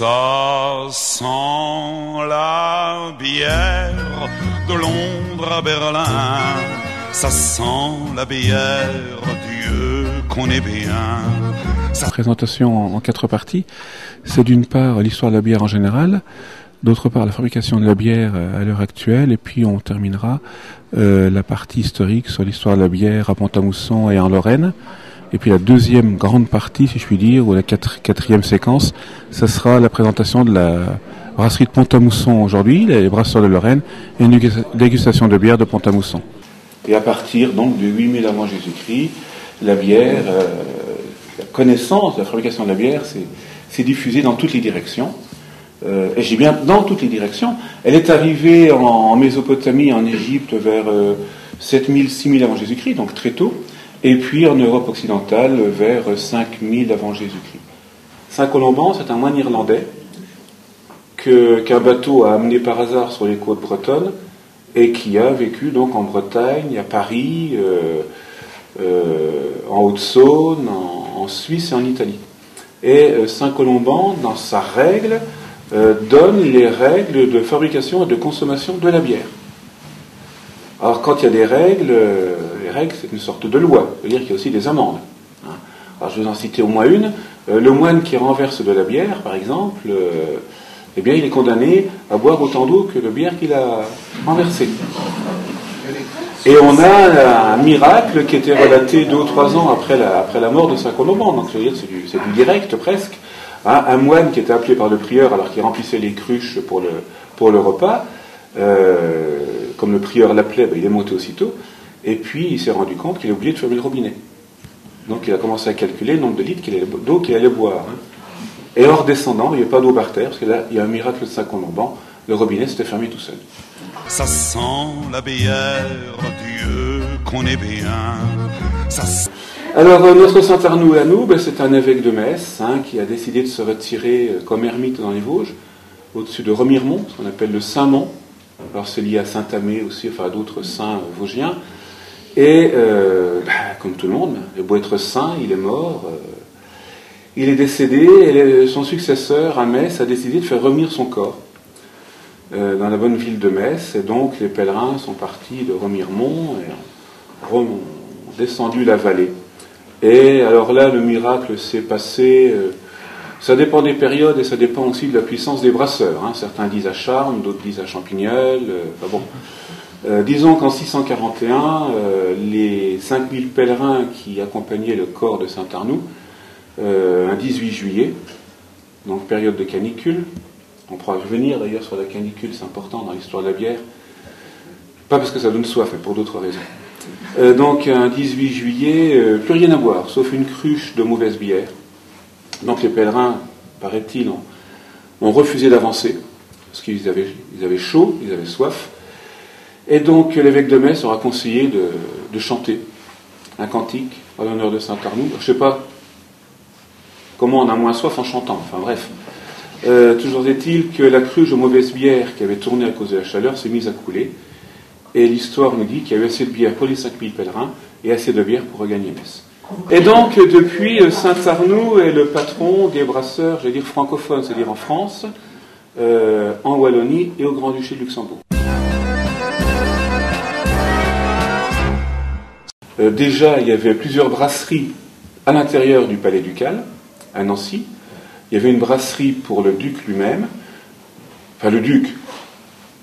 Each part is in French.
Ça sent la bière de Londres à Berlin. Ça sent la bière Dieu qu'on est bien. La présentation en 4 parties, c'est d'une part l'histoire de la bière en général, d'autre part la fabrication de la bière à l'heure actuelle, et puis on terminera la partie historique sur l'histoire de la bière à Pont-à-Mousson et en Lorraine. Et puis la deuxième grande partie, si je puis dire, ou la quatrième séquence, ça sera la présentation de la brasserie de Pont-à-Mousson aujourd'hui, les brasseurs de Lorraine, et une dégustation de bière de Pont-à-Mousson. Et à partir donc de 8000 avant Jésus-Christ, la bière, la connaissance de la fabrication de la bière s'est diffusée dans toutes les directions. Et j'ai bien dans toutes les directions. Elle est arrivée en Mésopotamie, en Égypte, vers 7000, 6000 avant Jésus-Christ, donc très tôt. Et puis en Europe occidentale, vers 5000 avant Jésus-Christ. Saint-Colomban, c'est un moine irlandais qu'un bateau a amené par hasard sur les côtes bretonnes et qui a vécu donc en Bretagne, à Paris, en Haute-Saône, en Suisse et en Italie. Et Saint-Colomban, dans sa règle, donne les règles de fabrication et de consommation de la bière. Alors quand il y a des règles, les règles c'est une sorte de loi, c'est-à-dire qu'il y a aussi des amendes. Alors je vais en citer au moins une. Le moine qui renverse de la bière, par exemple, eh bien il est condamné à boire autant d'eau que de bière qu'il a renversée. Et on a un miracle qui était relaté 2 ou 3 ans après la mort de Saint-Colomban, donc c'est-à-dire c'est du direct presque. Un moine qui était appelé par le prieur alors qu'il remplissait les cruches pour le repas, comme le prieur l'appelait, il est monté aussitôt, et puis il s'est rendu compte qu'il a oublié de fermer le robinet. Donc il a commencé à calculer le nombre de litres d'eau qu'il allait boire. Et en redescendant, il n'y avait pas d'eau par terre, parce que là, il y a un miracle de Saint-Colomban, le robinet s'était fermé tout seul. Ça sent la bière Dieu qu'on est bien. Alors notre Saint Arnoux à nous, c'est un évêque de Metz qui a décidé de se retirer comme ermite dans les Vosges, au-dessus de Remiremont, ce qu'on appelle le Saint-Mont. Alors c'est lié à Saint-Amé aussi, enfin à d'autres saints vosgiens. Et comme tout le monde, il a beau être saint, il est mort, il est décédé, et son successeur à Metz a décidé de faire revenir son corps dans la bonne ville de Metz. Et donc les pèlerins sont partis de Remiremont et ont descendu la vallée. Et alors là, le miracle s'est passé. Ça dépend des périodes et ça dépend aussi de la puissance des brasseurs. Certains disent à Charmes, d'autres disent à Champignelles. Disons qu'en 641, les 5000 pèlerins qui accompagnaient le corps de Saint Arnoux, un 18 juillet, donc période de canicule. On pourra revenir d'ailleurs sur la canicule, c'est important dans l'histoire de la bière. Pas parce que ça donne soif, mais pour d'autres raisons. Donc un 18 juillet, plus rien à boire, sauf une cruche de mauvaise bière. Donc les pèlerins, paraît-il, ont refusé d'avancer, parce qu'ils avaient chaud, ils avaient soif. Et donc l'évêque de Metz aura conseillé de chanter un cantique en l'honneur de Saint Arnoux. Je ne sais pas comment on a moins soif en chantant, enfin bref. Toujours est-il que la cruche de mauvaise bière qui avait tourné à cause de la chaleur s'est mise à couler. Et l'histoire nous dit qu'il y avait assez de bière pour les 5000 pèlerins et assez de bière pour regagner Metz. Et donc, depuis, Saint Arnoux est le patron des brasseurs, j'allais dire francophones, c'est-à-dire en France, en Wallonie et au Grand-Duché de Luxembourg. Déjà, il y avait plusieurs brasseries à l'intérieur du palais ducal, à Nancy. Il y avait une brasserie pour le duc lui-même, enfin le duc,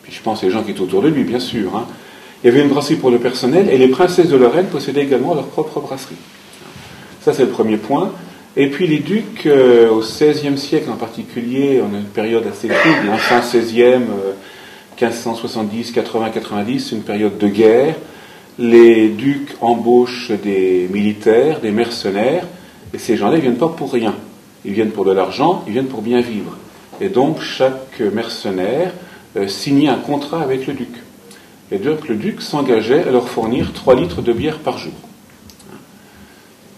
puis je pense les gens qui étaient autour de lui, bien sûr. Il y avait une brasserie pour le personnel, et les princesses de Lorraine possédaient également leur propre brasserie. Ça, c'est le premier point. Et puis les ducs, au XVIe siècle en particulier, on a une période assez trouble, fin XVIe, 1570, 80, 90, c'est une période de guerre. Les ducs embauchent des militaires, des mercenaires, et ces gens-là, ils ne viennent pas pour rien. Ils viennent pour de l'argent, ils viennent pour bien vivre. Et donc, chaque mercenaire signait un contrat avec le duc. Et donc, le duc s'engageait à leur fournir 3 litres de bière par jour.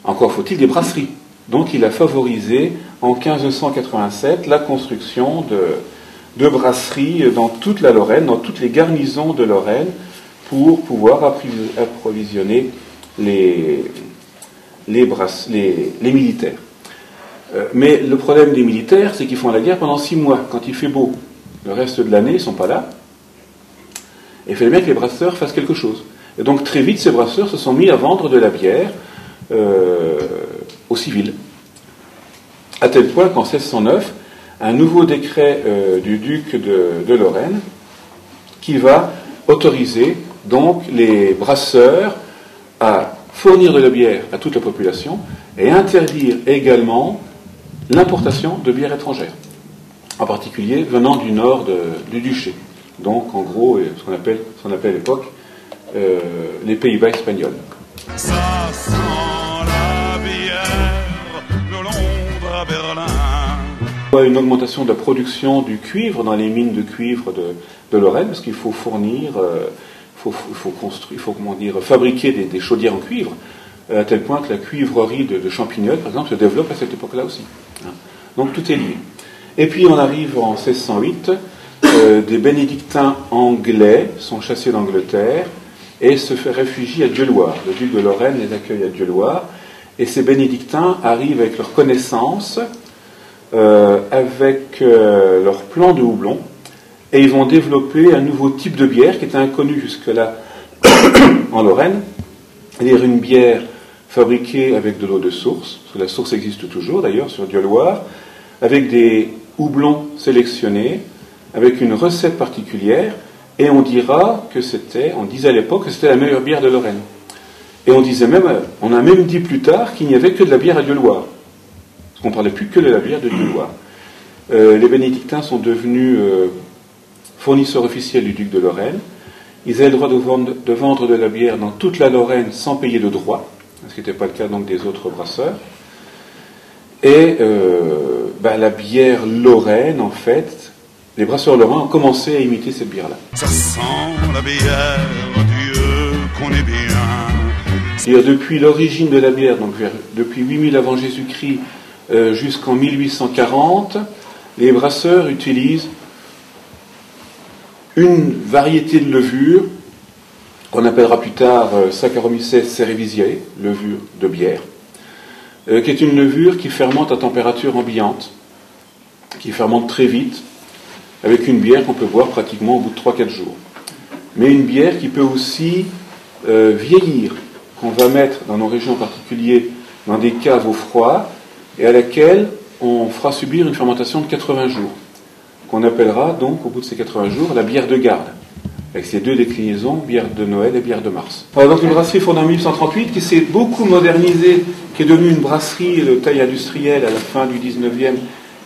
Encore faut-il des brasseries. Donc, il a favorisé, en 1587, la construction de brasseries dans toute la Lorraine, dans toutes les garnisons de Lorraine, pour pouvoir approvisionner les militaires. Mais le problème des militaires, c'est qu'ils font la guerre pendant 6 mois, quand il fait beau. Le reste de l'année, ils ne sont pas là. Et il fallait bien que les brasseurs fassent quelque chose. Et donc très vite, ces brasseurs se sont mis à vendre de la bière aux civils. À tel point qu'en 1609, un nouveau décret du duc de Lorraine qui va autoriser donc les brasseurs à fournir de la bière à toute la population et interdire également l'importation de bière étrangère, en particulier venant du nord du duché. Donc en gros, ce qu'on appelle à l'époque les Pays-Bas espagnols. Ça sent la bière de Londres à Berlin. Une augmentation de la production du cuivre dans les mines de cuivre de Lorraine, parce qu'il faut fournir, fabriquer des chaudières en cuivre, à tel point que la cuivrerie de Champignol, par exemple, se développe à cette époque-là aussi. Donc tout est lié. Et puis on arrive en 1608, des bénédictins anglais sont chassés d'Angleterre et se réfugient à Dieuloir. Le duc de Lorraine les accueille à Dieuloir, et ces bénédictins arrivent avec leurs connaissances, avec leur plan de houblon, et ils vont développer un nouveau type de bière qui était inconnu jusque-là en Lorraine, c'est-à-dire une bière fabriquée avec de l'eau de source, parce que la source existe toujours d'ailleurs sur Dieuloir, avec des houblons sélectionnés, avec une recette particulière, et on disait à l'époque que c'était la meilleure bière de Lorraine. Et on a même dit plus tard qu'il n'y avait que de la bière à Dieuloir. Parce qu'on ne parlait plus que de la bière de Dieuloir. Les bénédictins sont devenus fournisseurs officiels du duc de Lorraine. Ils avaient le droit de vendre de la bière dans toute la Lorraine sans payer de droit, ce qui n'était pas le cas donc des autres brasseurs. Et la bière lorraine, en fait, les brasseurs lorrains ont commencé à imiter cette bière-là. Ça sent la bière, Dieu qu'on est bien. C'est-à-dire depuis l'origine de la bière, donc depuis 8000 avant Jésus-Christ jusqu'en 1840, les brasseurs utilisent une variété de levure qu'on appellera plus tard Saccharomyces cerevisiae, levure de bière, qui est une levure qui fermente à température ambiante, qui fermente très vite, avec une bière qu'on peut boire pratiquement au bout de 3-4 jours. Mais une bière qui peut aussi vieillir, qu'on va mettre dans nos régions en particulier dans des caves au froid, et à laquelle on fera subir une fermentation de 80 jours, qu'on appellera donc au bout de ces 80 jours la bière de garde, avec ces deux déclinaisons, bière de Noël et bière de mars. Voilà, donc une brasserie fondée en 1838 qui s'est beaucoup modernisée, qui est devenue une brasserie de taille industrielle à la fin du 19e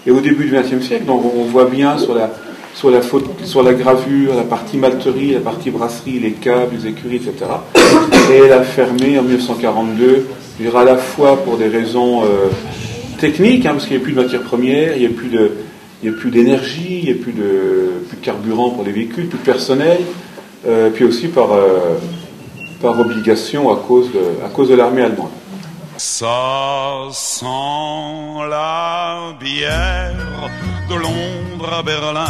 et au début du 20e siècle. Donc on voit bien sur la gravure, la partie malterie, la partie brasserie, les caves, les écuries, etc. Et elle a fermé en 1942, je dirais à la fois pour des raisons techniques, parce qu'il n'y a plus de matières premières, il n'y a plus d'énergie, il n'y a plus de carburant pour les véhicules, plus de personnel, puis aussi par obligation à cause de l'armée allemande. Ça sent la bière de Londres à Berlin.